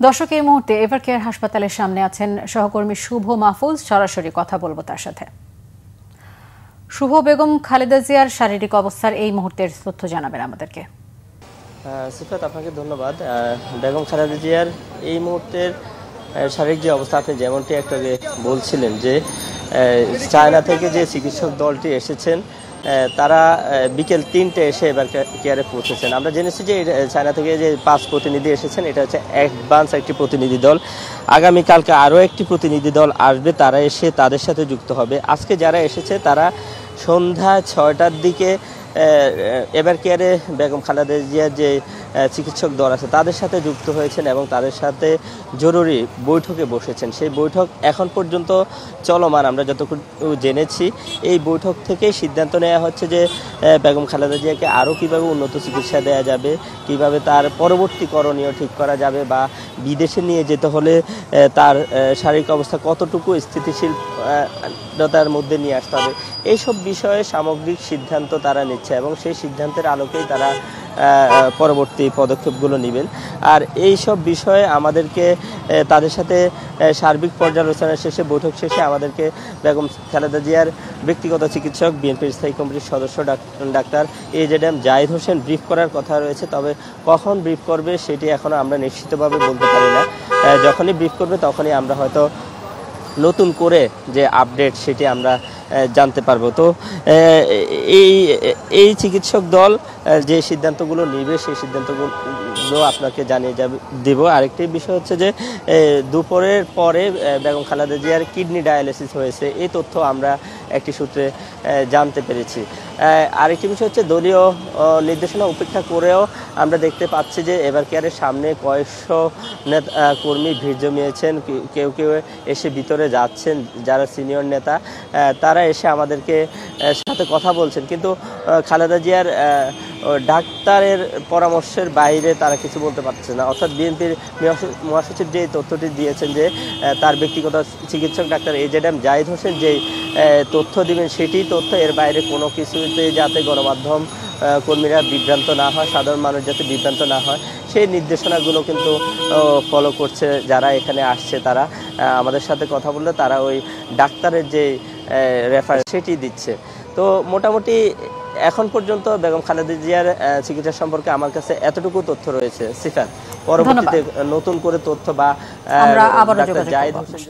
দর্শক এই মুহূর্তে এভারকেয়ার হাসপাতালের সামনে আছেন সহকর্মী শুভ মাহফুজ। সরাসরি কথা বলবো তার সাথে। শুভ, বেগম খালেদা জিয়ার শারীরিক অবস্থার এই মুহূর্তের তথ্য জানাবেন আমাদেরকে। সিফাত, আপনাকে ধন্যবাদ। বেগম খালেদা জিয়ার এই মুহূর্তের শারীরিক যে অবস্থা, আপনি যেমনটি একটু আগে বলছিলেন যে চায়না থেকে যে চিকিৎসক দলটি এসেছেন তারা বিকেল ৩টে এসে এবার কেয়ারে পৌঁছেছেন। আমরা জেনেছি যে চায়না থেকে যে ৫ প্রতিনিধি এসেছেন এটা হচ্ছে অ্যাডভান্স একটি প্রতিনিধি দল। আগামীকালকে আরও একটি প্রতিনিধি দল আসবে, তারা এসে তাদের সাথে যুক্ত হবে। আজকে যারা এসেছে তারা সন্ধ্যা ৬টার দিকে এবার কেয়ারে বেগম খালেদা জিয়ার যে চিকিৎসক দল আছে তাদের সাথে যুক্ত হয়েছেন এবং তাদের সাথে জরুরি বৈঠকে বসেছেন। সেই বৈঠক এখন পর্যন্ত চলমান। আমরা যতটুকু জেনেছি এই বৈঠক থেকেই সিদ্ধান্ত নেওয়া হচ্ছে যে বেগম খালেদা জিয়াকে আরও কীভাবে উন্নত চিকিৎসা দেওয়া যাবে, কিভাবে তার পরবর্তী করণীয় ঠিক করা যাবে, বা বিদেশে নিয়ে যেতে হলে তার শারীরিক অবস্থা কতটুকু স্থিতিশীলতার মধ্যে নিয়ে আসতে হবে, এইসব বিষয়ে সামগ্রিক সিদ্ধান্ত তারা নিচ্ছে এবং সেই সিদ্ধান্তের আলোকেই তারা পরবর্তী পদক্ষেপগুলো নেবেন। আর এই সব বিষয়ে আমাদেরকে তাদের সাথে সার্বিক পর্যালোচনা শেষে, বৈঠক শেষে আমাদেরকে বেগম খালেদা জিয়ার ব্যক্তিগত চিকিৎসক, বিএনপির স্থায়ী কমিটির সদস্য doctor AZM Zahid Hossain brief করার কথা রয়েছে। তবে কখন ব্রিফ করবে সেটি এখনও আমরা নিশ্চিতভাবে বলতে পারি না। যখনই ব্রিফ করবে তখনই আমরা হয়তো নতুন করে যে আপডেট সেটি আমরা জানতে পারবো। তো এই চিকিৎসক দল যে সিদ্ধান্তগুলো নেবে সেই সিদ্ধান্তগুলো আপনাকে জানিয়ে দেব। আরেকটি বিষয় হচ্ছে যে দুপুরের পরে বেগম খালেদা জিয়ার কিডনি ডায়ালিসিস হয়েছে, এই তথ্য আমরা একটি সূত্রে জানতে পেরেছি। আরেকটি বিষয় হচ্ছে দলীয় নির্দেশনা উপেক্ষা করেও আমরা দেখতে পাচ্ছি যে এবার কেয়ারের সামনে কয়েকশো কর্মী ভিড় জমিয়েছেন। কেউ কেউ এসে ভিতরে যাচ্ছেন, যারা সিনিয়র নেতা তারা এসে আমাদেরকে সাথে কথা বলছেন, কিন্তু খালেদা জিয়ার ডাক্তারের পরামর্শের বাইরে তারা কিছু বলতে পারছে না। অর্থাৎ বিএনপির মহাসচিব যে তথ্যটি দিয়েছেন যে তার ব্যক্তিগত চিকিৎসক ডাক্তার AZM জাহিদ হোসেন যেই তথ্য দিবেন সেটি তথ্য, এর বাইরে কোনো কিছুতে যাতে গণমাধ্যম কর্মীরা বিভ্রান্ত না হয়, সাধারণ মানুষ যাতে বিভ্রান্ত না হয়, সেই নির্দেশনাগুলো কিন্তু ফলো করছে যারা এখানে আসছে। তারা আমাদের সাথে কথা বললে তারা ওই ডাক্তারের যে রেফারেন্স সেটি দিচ্ছে। তো মোটামুটি এখন পর্যন্ত বেগম খালেদা জিয়ার চিকিৎসা সম্পর্কে আমার কাছে এতটুকু তথ্য রয়েছে। সিফাত, পরবর্তীতে নতুন করে তথ্য বা আমরা আবারও ডাক্তার জাহিদ হোসেন